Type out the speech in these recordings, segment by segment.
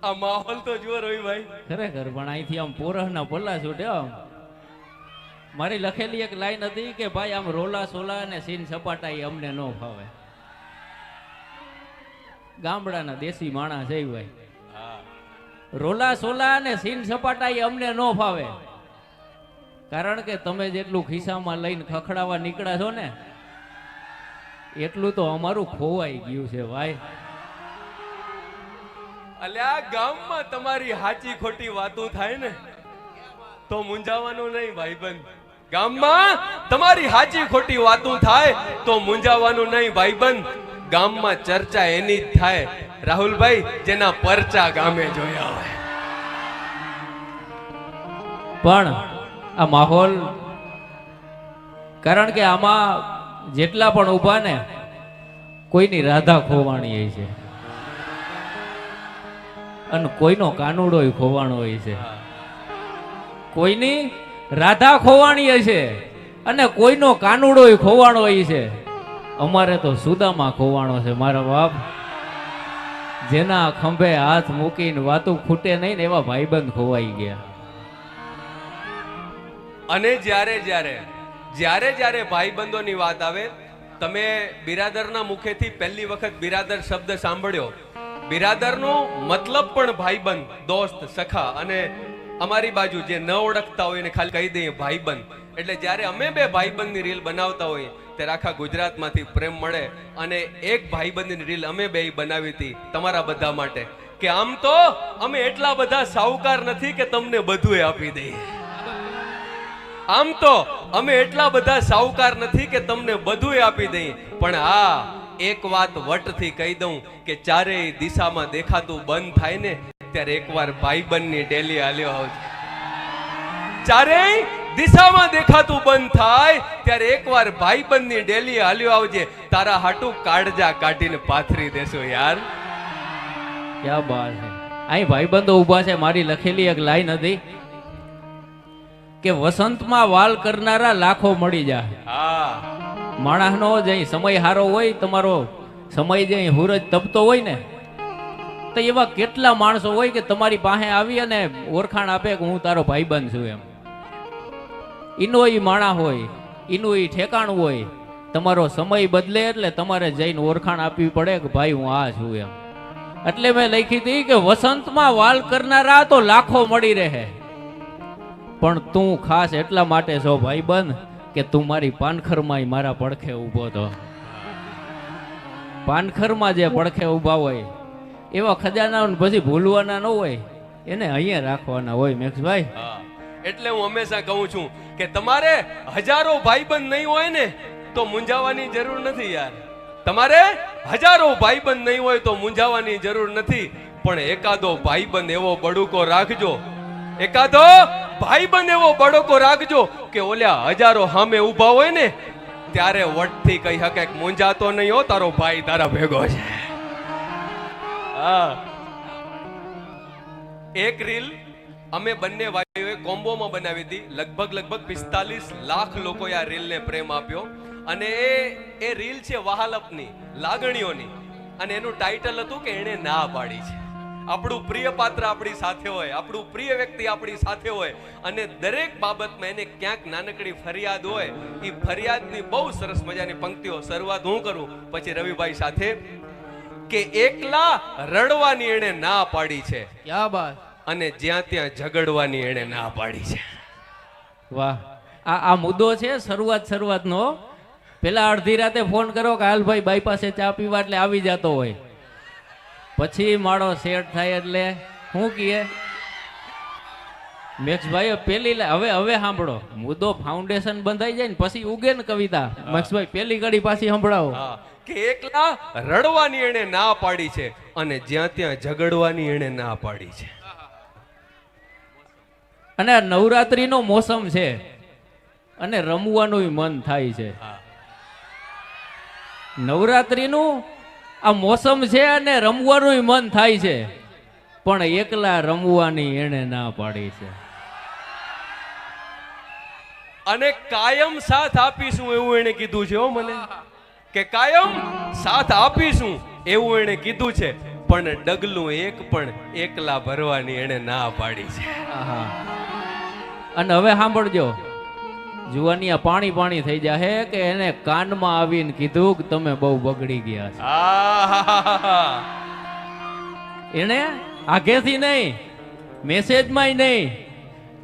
આ માહોલ તો જુઓ રવિભાઈ. ખરેખર પણ અહીંથી આમ પોરહના પોલા છૂટે આમ. મારી લખેલી એક લાઈન હતી કે ભાઈ આમ રોલા સોલા અને સીન સપાટા એ અમને ન ફાવે. ગામડાના દેશી માણસ છે ભાઈ. રોલા સોલા અને સીન સપાટા એ અમને ન ફાવે. કારણ કે તમે જેટલું ખિસ્સામાં લઈને ખખડાવા નીકળ્યા છો ને એટલું તો અમારું ખોવાઈ ગયું છે ભાઈ. અલ્યા ગામમાં તમારી હાચી ખોટી વાતો થાય ને તો મૂંઝાવાનું નહીં ભાઈબંધ. ગામમાં તમારી હાચી ખોટી વાતો થાય તો મૂંઝાવાનું નહીં ભાઈબંધ. ગામમાં ચર્ચા એની જ થાય રાહુલભાઈ જેના પરચા ગામે જોયા હોય. પણ આ માહોલ, કારણ કે આમાં જેટલા પણ ઊભા ને કોઈની રાધા ખોવાણી છે અને કોઈનો કાનુડો ખોવાણો હોય છે. કોઈની રાધા ખોવાણી છે અને કોઈનો કાનુડો ખોવાણો હોય છે. અમારે તો સુદામા ખોવાણો છે મારા બાપ. જેના ખંભે હાથ મૂકીને વાતું ખૂટે નહીં ને એવા ભાઈબંધ ખોવાઈ ગયા. અને જ્યારે ભાઈબંધોની વાત આવે, તમે બિરાદરના મુખેથી પહેલી વખત બિરાદર શબ્દ સાંભળ્યો. બિરાદરનો મતલબ પણ ભાઈબંધ, દોસ્ત, સખા. અને અમારી બાજુ જે ન ઓળખતા હોય એને ખાલી કહી દઈએ ભાઈબંધ. એટલે જ્યારે અમે બે ભાઈબંધની રીલ બનાવતા હોઈએ ત્યારે આખા ગુજરાતમાંથી પ્રેમ મળે. અને એક ભાઈબંધની રીલ અમે બે બનાવી હતી તમારા બધા માટે કે આમ તો અમે એટલા બધા સાહુકાર નથી કે તમને બધું આપી દઈએ. આમ તો અમે એટલા બધા સાહુકાર નથી કે તમને બધું આપી દઈએ. પણ હા, એક વાત વટથી કહી દઉં કે ચારેય દિશામાં દેખાતું બંધ થાય ને ત્યારે એકવાર ભાઈબંધની ડેલી હાલ્યો આવજે. ચારેય દિશામાં દેખાતું બંધ થાય ત્યારે એકવાર ભાઈબંધની ડેલી હાલ્યો આવજે. તારા હાટું કાળજા કાઢીને પાથરી દેશો યાર. ક્યાં બાત છે. અહીં ભાઈબંધો ઊભા છે. મારી લખેલી એક લાઈન હતી કે વસંતમાં વાલ કરનારા લાખો મળી જાય. હા, માણસનો જઈ સમય હારો હોય, તમારો સમય જઈ હુરજ તપતો હોય ને તો એવા કેટલા માણસો હોય કે તમારી પાસે આવી અને ઓળખાણ આપે કે હું તારો ભાઈબંધ છું એમ. ઈનો ઈ માણા હોય, ઈનું ઈ ઠેકાણું હોય. તમારો સમય બદલે એટલે તમારે જઈને ઓળખાણ આપવી પડે કે ભાઈ હું આ છું એમ. એટલે મેં લખી હતી કે વસંતમાં વાલ કરનારા તો લાખો મળી રહે, પણ તું ખાસ એટલા માટે છો ભાઈબંધ કે તું મારી પાનખરમાં મારા પડખે ઊભો હતો. પાનખરમાં જે પડખે ઊભા હોય એવા ખજાના પછી ભૂલવાના ન હોય, એને અહીંયા રાખવાના હોય. મેક્ષભાઈ, એટલે હું હંમેશા કહું છું કે તમારે હજારો ભાઈબંધ નહીં હોય ને તો મૂંઝાવાની જરૂર નથી યાર. તમારે હજારો ભાઈબંધ નહીં હોય તો મૂંઝાવાની જરૂર નથી. પણ એકાદો ભાઈબંધ એવો બડુકો રાખજો, એકાદો ભાઈબંધ એવો બડોકો રાખજો કે ઓલ્યા હજારો સામે ઊભા હોય ને ત્યારે વટથી કહી શકે કે મૂંઝાતો નહીં હો, તારો ભાઈ તારા ભેગો છે. હા, એક રીલ અમે બંને ભાઈઓએ કોમ્બોમાં બનાવી હતી. લગભગ 45 લાખ લોકોએ આ રીલને પ્રેમ આપ્યો. અને એ રીલ છે વહાલપની, લાગણીઓની. અને એનું ટાઇટલ હતું કે એણે ના પાડી છે. આપણું પ્રિય પાત્ર આપણી સાથે હોય, આપણું પ્રિય વ્યક્તિ આપણી સાથે હોય અને દરેક બાબતમાં એને ક્યાંક નાનકડી ફરિયાદ હોય. એ ફરિયાદની બહુ સરસ મજાની પંક્તિઓ શરૂઆત હું કરું પછી રવિભાઈ સાથે કે એકલા રડવાની એણે ના પાડી છે, ક્યાં બાત. અને જ્યાં ત્યાં ઝઘડવાની એણે ના પાડી છે. વાહ, આ મુદ્દો છે શરૂઆતનો. પેલા અડધી રાતે ફોન કરો કે હાલ ભાઈ બાયપાસે ચા પીવા, એટલે આવી જતો હોય. પછી માળો સેટ થાય એટલે શું કીએ મેક્ષભાઈ પેલી હવે સાંભળો. મુદ્દો ફાઉન્ડેશન બંધાઈ જાય ને પછી ઉગે ને કવિતા. મેક્ષભાઈ પેલી ઘડી પાછી સંભળાવો કે એકલા રડવાની એણે ના પાડી છે અને જ્યાં ત્યાં ઝઘડવાની એણે ના પાડી છે. અને નવરાત્રીનો મોસમ છે અને રમવાનું મન થાય છે. નવરાત્રીનું આ મોસમ છે અને રમવાનું મન થાય છે, પણ એકલા રમવાની એને ના પાડી છે. અને કાયમ સાથ આપીશું એવું એને કીધું છે. મને કે કાયમ સાથ આપીશું એવું એને કીધું છે. પણ ડગલું એક પણ એકલા ભરવાની એને ના પાડી છે. આહા. અને હવે સાંભળજો, જુવાનિયા પાણી પાણી થઈ જાય કે એને કાનમાં આવીને કીધું કે તમે બહુ બગડી ગયા છો. આહાહાહા. એને આગેથી નહીં, મેસેજમાં નહીં,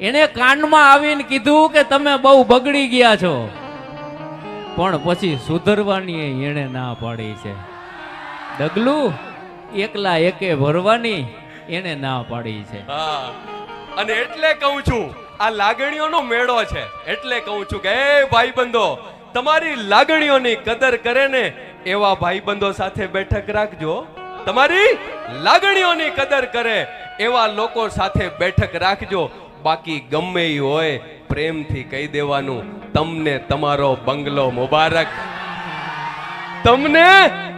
એને કાનમાં આવીને કીધું કે તમે બહુ બગડી ગયા છો, પણ પછી સુધરવાની એને ના પાડી છે. ડગલું એકલા એકે ભરવાની એને ના પાડી છે. હા. અને એટલે કહું છું, આ લાગણીઓનો મેળો છે. એટલે કહું છું કે એ ભાઈબંધો, તમારી લાગણીઓની કદર કરે ને એવા ભાઈબંધો સાથે બેઠક રાખજો. તમારી લાગણીઓની કદર કરે એવા લોકો સાથે બેઠક રાખજો. બાકી ગમે ઈ હોય, પ્રેમથી કહી દેવાનું, તમને તમારો બંગલો મુબારક, તમને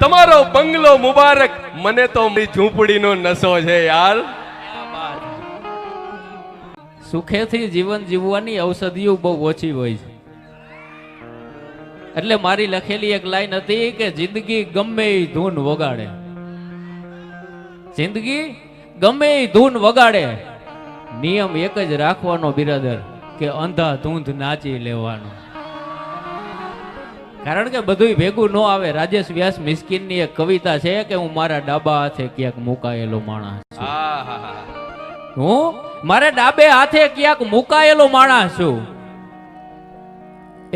તમારો બંગલો મુબારક, મને તો મારી ઝૂંપડીનો નશો છે યાર. સુખેથી જીવન જીવવાની ઔષધિઓ બહુ ઓછી હોય છે. એટલે મારી લખેલી એક લાઈન હતી કે જિંદગી ગમે એ ધૂન વગાડે, જિંદગી ગમે એ ધૂન વગાડે, નિયમ એક જ રાખવાનો બિરાદર કે અંધા ધૂંધ નાચી લેવાનું. કારણ કે બધું ભેગું ન આવે. રાજેશ વ્યાસ મિસ્કિનની એક કવિતા છે કે હું મારા ડાબા હાથે ક્યાંક મુકાયેલો માણસ છું. આહાહા. હું મારે ડાબે હાથે ક્યાંક મુકાયેલો માણસ છું.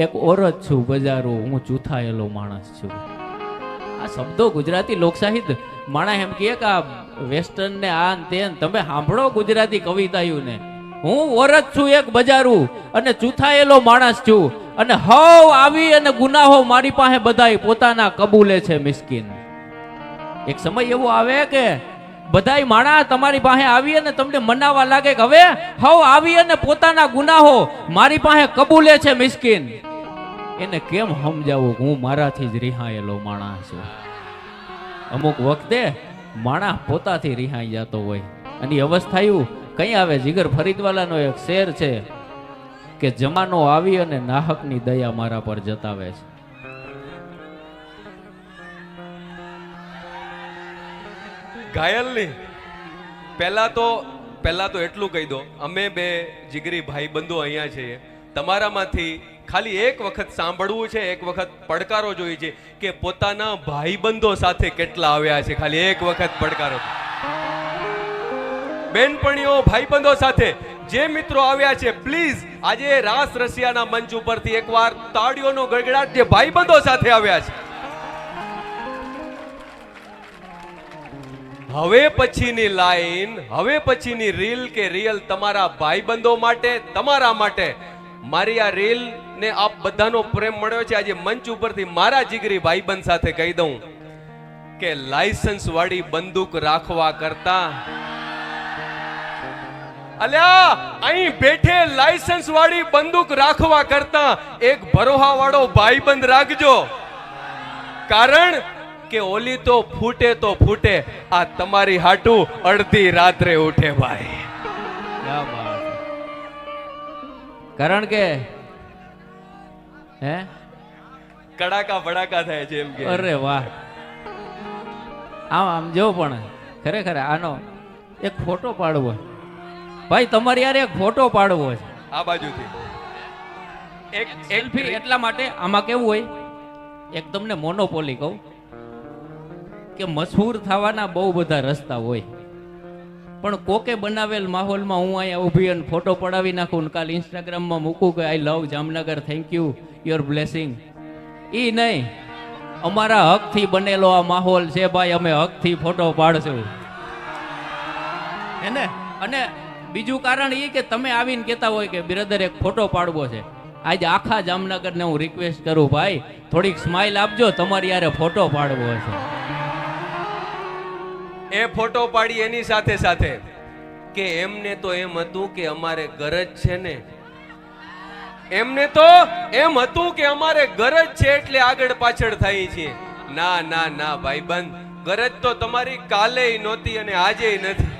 એક ઓરત છું બજારો, હું ચૂથાયેલો માણસ છું. આ શબ્દો ગુજરાતી લોકસાહિત્ય માણસ એમ કહે કે આ વેસ્ટર્ન ને આ ને તે ને. તમે સાંભળો ગુજરાતી કવિતાયું ને. હું ઓરત છું એક બજારું અને ચૂથાયેલો માણસ છું, અને હવ આવી અને ગુનાહો મારી પાસે બધાય પોતાના કબૂલે છે મિસ્કીન. એક સમય એવો આવે કે બધાય માણા તમારી પાસે આવી અને તમને મનાવા લાગે કે હવે હવ આવી અને પોતાના ગુનાહો મારી પાસે કબૂલે છે મિસ્કીન. એને કેમ સમજાવું કે હું મારાથી જ રિહાયેલો માણસ છું. અમુક વખતે માણસ પોતાથી રિહાઈ જતો હોય અને એ અવસ્થાયું કઈ આવે. જીગર ફરીદવાલાનો એક શેર છે કે જમાનો આવી અને નાહકની દયા મારા પર જતાવે છે. ઘાયલની પહેલા તો એટલું કહી દો, અમે બે જીગરી ભાઈબંધો અહીંયા છીએ. તમારામાંથી ખાલી એક વખત સાંભળવું છે, એક વખત પડકારો જોઈએ છે કે પોતાના ભાઈબંધો સાથે કેટલા આવ્યા છે. ખાલી એક વખત પડકારો. બેનપણીઓ ભાઈબંધો સાથે જે મિત્રો આવ્યા છે, પ્લીઝ આજે રાસ રસિયાના મંચ ઉપરથી એકવાર તાળીઓનો ગડગડાટ જે ભાઈબંધો સાથે આવ્યા છે. હવે પછીની લાઈન, હવે પછીની રીલ કે રિયલ તમારા ભાઈબંધો માટે, તમારા માટે. મારી આ રીલ ને આપ બધાનો પ્રેમ મળ્યો છે. આજે મંચ ઉપરથી મારા જીગરી ભાઈબંધ સાથે કહી દઉં કે લાયસન્સ વાળી બંદૂક રાખવા કરતા, અલ્યા અહીં બેઠે લાયસન્સ વાળી બંદૂક રાખવા કરતા એક ભરોહા વાળો ભાઈબંધ રાખજો. કારણ કે ઓલી તો ફૂટે, આ તમારી હાટું અડધી રાત્રે ઉઠે ભાઈ. કારણ કે હે કડાકા ભડાકા થાય છે એમ કે. અરે વાહ. આમ જો પણ ખરેખર આનો એક ફોટો પાડવો ભાઈ, તમારી યાર એક ફોટો પાડવો છે આ બાજુથી. એક સેલ્ફી. એટલા માટે આમાં કેવું હોય, એક તમને મોનોપોલી કહું કે મશહૂર થવાના બહુ બધા રસ્તા હોય, પણ કોકે બનાવેલ માહોલમાં હું અહીંયા ઊભી અને ફોટો પડાવી નાખું ને કાલ ઇન્સ્ટાગ્રામમાં મૂકું કે I love Jamnagar, thank you, your blessing. એ નહીં, અમારા હકથી બનેલો આ માહોલ છે ભાઈ, અમે હકથી ફોટો પાડશું એને. અને બીજું કારણ એ કે તમે આવીને કહેતા હોય કે બ્રધર એક ફોટો પાડવો છે. આજે આખા જામનગરને હું રિક્વેસ્ટ કરું ભાઈ, થોડીક સ્માઇલ આપજો, તમારી યારે ફોટો પાડવો છે. એ ફોટો પાડી એની સાથે સાથે કે એમને તો એમ હતું કે અમારે ગરજ છે ને, એમને તો એમ હતું કે અમારે ગરજ છે એટલે આગળ પાછળ થઈ છે. ના ના ના ભાઈબંધ, ગરજ તો તમારી કાલેય નહોતી અને આજેય નથી.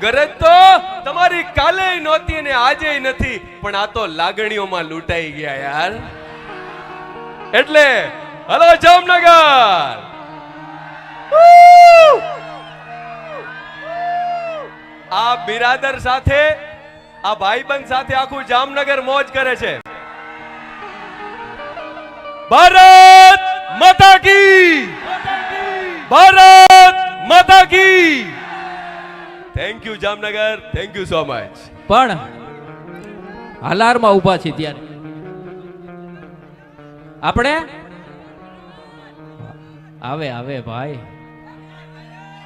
ગરજ તો તમારી કાલેય નહોતી અને આજેય નથી, પણ આ તો લાગણીઓમાં લૂંટાઈ ગયા યાર. એટલે હલો જામનગર. બિરાદર સાથે, આ ભાઈબંધ સાથે આખું જામનગર મોજ કરે છે. ભારત માતા કી, ભારત માતા કી. Thank you Jamnagar, thank you so much. પણ હાલારમાં ઊભા છીએ ત્યારે આપણે આવે આવે ભાઈ,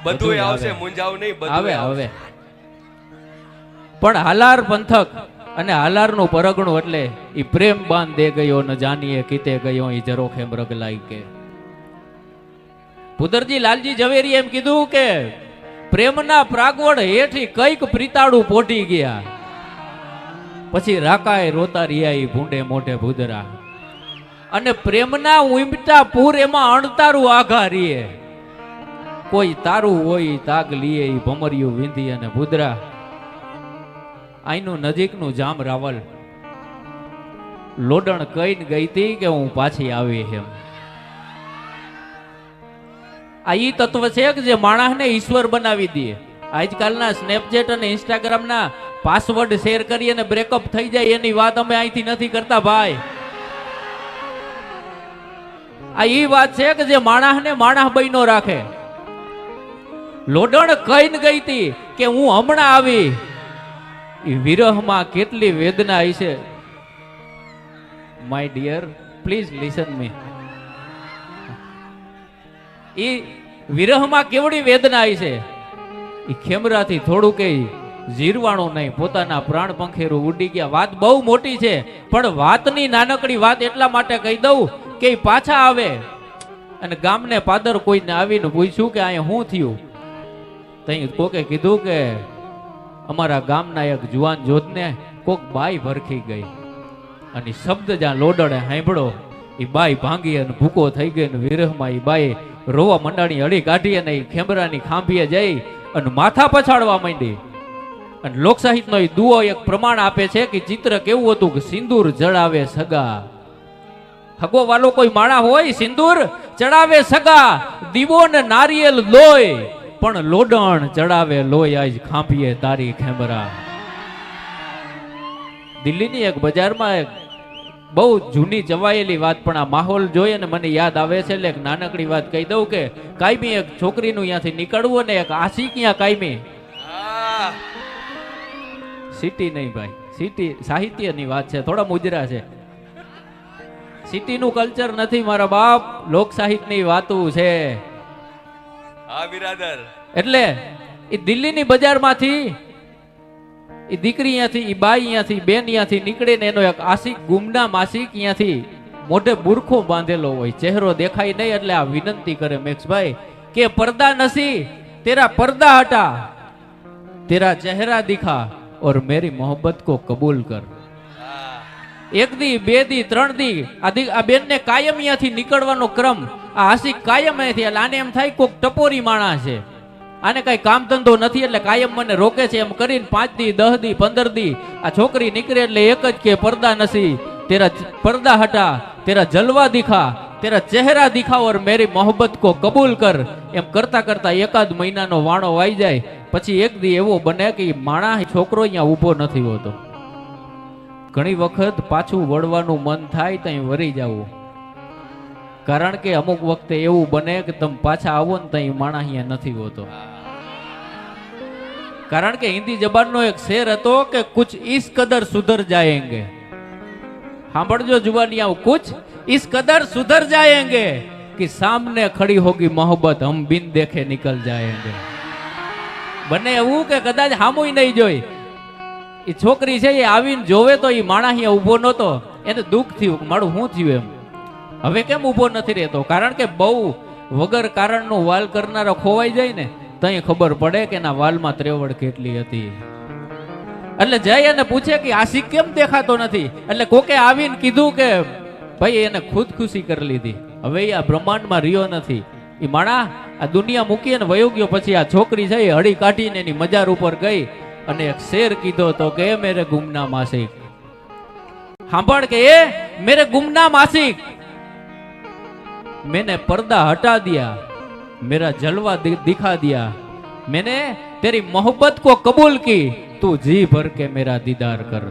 બધું આવે. આવશે, મૂંઝાવ નહીં, બધું આવે આવે. પણ હાલાર પંથક અને હાલારનું પરગણું એટલે ઈ પ્રેમ બાંધ દે ગયો ન જાનીએ કીતે ગયો ઈ જરોખે મૃગ લાઈ કે. પુદરજી લાલજી ઝવેરી એમ કીધું કે પ્રેમના પ્રાગવડ હેઠી કઈક પ્રીતાડું પોટી ગયા, પછી રાકાએ રોતા રિયા ઈ ભૂંડે મોઢે ભૂદરા, અને પ્રેમના ઉમટા પૂર એમાં અણતારું આઘા રીએ, કોઈ તારું હોય તાગ લીએ ઈ ભમરિયું વિંધી અને ભૂદરા. આઈનું નજીકનું જામ રાવલ લોડણ કઈને ગઈ તી કે હું પાછી આવી એમ. આ ઈ તત્વ છે કે જે માણસને ઈશ્વર બનાવી દે. આજકાલના સ્નેપચેટ અને ઇન્સ્ટાગ્રામના પાસવર્ડ શેર કરી અને બ્રેકઅપ થઈ જાય એની વાત અમે અહીંથી નથી કરતા ભાઈ. આ ઈ વાત છે કે જે માણસને માણસ બઈનો રાખે. લોડણ કઈને ગઈ તી કે હું હમણાં આવી. ઈ વિરહમાં કેટલી વેદના હશે. માય ડિયર પ્લીઝ લિસન મી. ઈ વિરહમાં કેવડી વેદના હશે. ઈ ખેમરાથી થોડું કઈ જીરવાણું નહીં, પોતાના પ્રાણ પંખેરું ઉડી ગયા. વાત બહુ મોટી છે, પણ વાતની નાનકડી વાત એટલા માટે કહી દઉં કે ઈ પાછા આવે અને ગામને પાદર કોઈને આવીને પૂછ્યું કે અહીંયા શું થયું. તઈ કોકે કીધું કે અમારા ગામના એક જુવાન જોધને કોક બાઈ ભરખી ગઈ, અને શબ્દ જ્યાં લોડડે સાંભળો એ બાઈ ભાંગી અને ભૂકો થઈ ગઈ, અને વિરહમાં એ બાઈ રોવા મંડાણી હળી કાઢી અને એ ખેમરાની ખાંભીએ જઈ અને માથા પછાડવા માંડી. અને લોકસાહિત્યનો એ દુઓ એક પ્રમાણ આપે છે કે ચિત્ર કેવું હતું કે સિંદૂર જડાવે સગા. હગો વાલો કોઈ માણા હોય સિંદૂર ચડાવે સગા, દીવો ને નારિયેલ લોય, પણ લોડણ ચડાવે લોય આજ ખાંભીએ તારી ખેમરા. દિલ્હીની એક બજારમાં એક બહુ જૂની ચવાયેલી વાત, પણ આ માહોલ જોઈ અને મને યાદ આવે છે એટલે એક નાનકડી વાત કહી દઉં કે કાયમી એક છોકરીનું અહીંયાથી નીકળવું અને એક આશિક અહીંયા કાયમી. સિટી નહીં ભાઈ, સિટી સાહિત્યની વાત છે, થોડા મુજરા છે. સિટીનું કલ્ચર નથી મારા બાપ, લોક સાહિત્યની વાતો છે. હા બિરાદર. એટલે એ દિલ્હીની બજારમાંથી એ દીકરી અહીંયાથી, એ બાઈ અહીંયાથી, બેન અહીંયાથી નીકળે ને એનો એક આશિક ગુમનામ આશિક અહીંયાથી મોઢે બુરખો બાંધેલો હોય, ચહેરો દેખાય નહીં, એટલે આ વિનંતી કરે મેક્ષભાઈ કે पर्दा नसी तेरा पर्दा हटा, तेरा चेहरा दिखा और मेरी मोहब्बत को कबूल कर. એક દી બે દી ત્રણ દી આ બેન ને કાયમ અહીંયાથી નીકળવાનો ક્રમ, આ આશિક કાયમ અહીંયાથી. એટલે આને એમ થાય કોક ટપોરી માણસ છે, આને કઈ કામ ધંધો નથી એટલે કાયમ મને રોકે છે, એમ કરીને 5 દી 10 દી 15 દી આ છોકરી નીકળે એટલે એક જ કે पर्दा नसी तेरा पर्दा हटा, तेरा जलवा दिखा, तेरा चेहरा दिखा और मेरी मोहब्बत को कबूल कर. એમ કરતા કરતા એકાદ મહિનાનો વાણો વાઈ જાય, પછી એક દી એવો બને કે માણસ છોકરો અહીંયા ઊભો નથી હોતો. ઘણી વખત પાછું વળવાનું મન થાય ત્યાં વરી જવું, કારણ કે અમુક વખતે એવું બને કે તમે પાછા આવો ને ત્યાં માણસ અહીંયા નથી હોતો. કારણ કે હિન્દી જબાનનો એક શેર હતો કે કુછ ઇસ કદર સુધર જાયેંગે. સાંભળજો જુવાનિયાઓ, કુછ इस कदर सुधर जाएंगे कि सामने खड़ी होगी मोहब्बत हम बिन देखे निकल जाएंगे. बने એવું કે કદાચ હામુય નહીં જોઈ. એ છોકરી છે એ આવીને જોવે તો એ માણસ અહીંયા ઊભો નહોતો, એને દુઃખ થયું કે મારું શું થયું એમ, હવે કેમ ઊભો નથી રહેતો. કારણ કે બહુ વગર કારણનું વાલ કરનારો ખોવાઈ જાય ને તઈ ખબર પડે કે એના વાલમાં ત્રેવડ કેટલી હતી. એટલે જઈ અને પૂછે કે આશિક કેમ દેખાતો નથી. એટલે કોકે આવીને કીધું કે ભાઈ એને ખુદખુશી કરી લીધી, હવે આ બ્રહ્માંડમાં રહ્યો નથી. એ માણા આ દુનિયા મૂકી અને વયો ગયો. પછી આ છોકરી છે એ હળી કાઢીને એની મજાર ઉપર ગઈ અને એક શેર કીધો તો કે એ મેરે ગુમનામ આશિક. સાંભળ કે એ મેરે ગુમનામ આશિક, मैंने पर्दा हटा दिया, मेरा जलवा दिखा दिया, मैंने तेरी मोहब्बत को कबूल की, તું જી ભર કે મેરા દીદાર કર.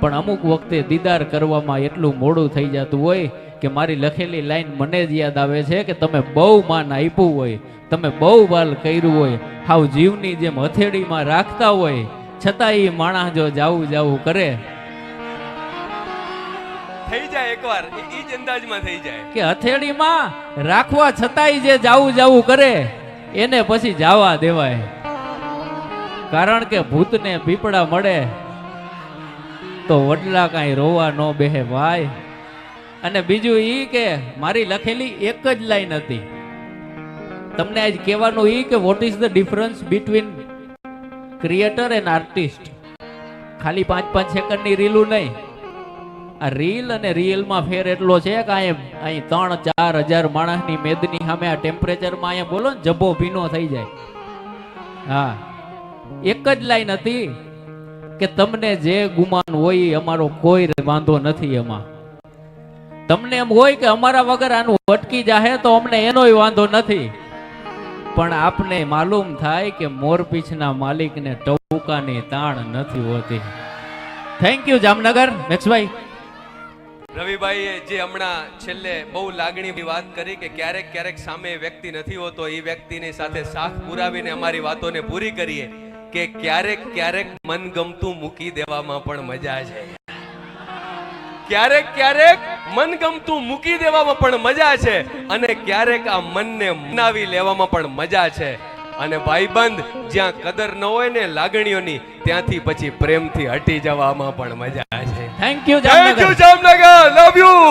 પણ અમુક વખતે દીદાર કરવામાં એટલું મોડું થઈ જતું હોય કે મારી લખેલી લાઈન મને જ યાદ આવે છે કે તમે બહુ માન આપ્યું હોય, તમે બહુ વાલ કર્યું હોય, હાવ જીવની જેમ હથેળીમાં રાખતા હોય, છતાં એ માણસ જો જાવું જાવું કરે થઈ જાય એકવાર ઈ જ અંદાજમાં થઈ જાય કે હથેળીમાં રાખવા છતાંય જે જાવું જાવું કરે એને પછી જાવા દેવાય. કારણ કે ભૂતને પીપળા મળે તો વડલા કાંઈ રોવા ન બેહે ભાઈ. અને બીજું ઈ કે મારી લખેલી એક જ લાઈન હતી. તમને આજ કહેવાનું ઈ કે what is the difference between creator and artist. ખાલી 5-5 સેકન્ડની રીલું નહીં, આ રીલ અને રિયલમાં ફેર એટલો છે કે અહીં 3-4 હજાર માણસની મેદની સામે આ ટેમ્પરેચરમાં અહીંયા બોલો ને જબ્બો ભીનો થઈ જાય. હા, એક જ લાઈન હતી કે તમને જે ગુમાન હોય અમારો કોઈ વાંધો નથી. એમાં તમને એમ હોય કે અમારા વગર આનું અટકી જાહે તો અમને એનોય વાંધો નથી, પણ આપને માલુમ થાય કે મોરપીંછના માલિકને ટહુકાની તાણ નથી હોતી. Thank you Jamnagar. મેક્સભાઈ. રવિભાઈએ જે હમણાં છેલ્લે બહુ લાગણીની વાત કરી કે ક્યારેક ક્યારેક સામે વ્યક્તિ નથી હોતો, એ વ્યક્તિની સાથે સાથ પુરાવીને અમારી વાતોને પૂરી કરીએ કે ક્યારેક ક્યારેક મન ગમતું મૂકી દેવામાં પણ મજા છે. ક્યારેક ક્યારેક મન ગમતું મૂકી દેવામાં પણ મજા છે, અને ક્યારેક આ મનને મનાવી લેવામાં પણ મજા છે. અને ભાઈબંધ જ્યાં કદર ન હોય ને લાગણીઓની, ત્યાંથી પછી પ્રેમથી હટી જવામાં પણ મજા છે. Thank you Jamnagar. Love you.